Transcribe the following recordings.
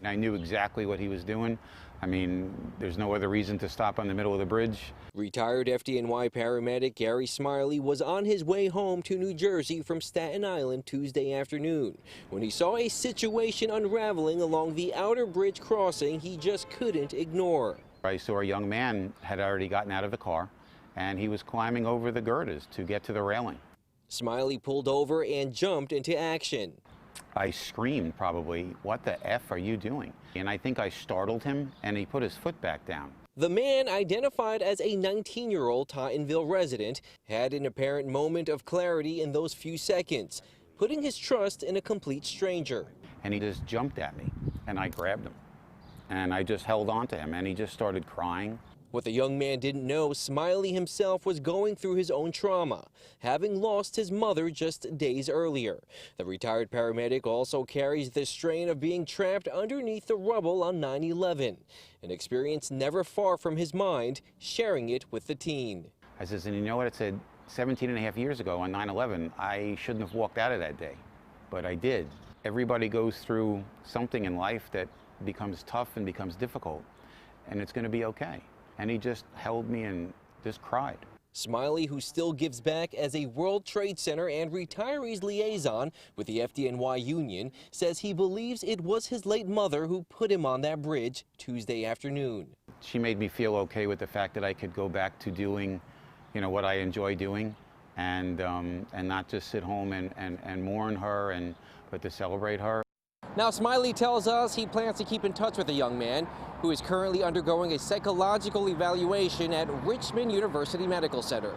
And I knew exactly what he was doing. I mean, there's no other reason to stop on the middle of the bridge. Retired FDNY paramedic Gary Smiley was on his way home to New Jersey from Staten Island Tuesday afternoon when he saw a situation unraveling along the outer bridge crossing he just couldn't ignore. I saw a young man had already gotten out of the car, and he was climbing over the girders to get to the railing. Smiley pulled over and jumped into action. I screamed probably, "What the F are you doing?" And I think I startled him, and he put his foot back down. The man, identified as a 19-year-old Tottenville resident, had an apparent moment of clarity in those few seconds, putting his trust in a complete stranger. And he just jumped at me, and I grabbed him. And I just held on to him, and he just started crying. What the young man didn't know, Smiley himself was going through his own trauma, having lost his mother just days earlier. The retired paramedic also carries the strain of being trapped underneath the rubble on 9/11, an experience never far from his mind, sharing it with the teen. I says, and you know what? It said 17 and a half years ago on 9/11, I shouldn't have walked out of that day, but I did. Everybody goes through something in life that becomes tough and becomes difficult, and it's going to be okay. And he just held me and just cried. Smiley, who still gives back as a World Trade Center and retirees liaison with the FDNY union, says he believes it was his late mother who put him on that bridge Tuesday afternoon. She made me feel okay with the fact that I could go back to doing, what I enjoy doing, and not just sit home and mourn her, but to celebrate her. Now, Smiley tells us he plans to keep in touch with the young man, who is currently undergoing a psychological evaluation at Richmond University Medical Center.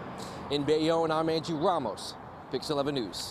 In Bayonne, I'm Andrew Ramos, Pix 11 News.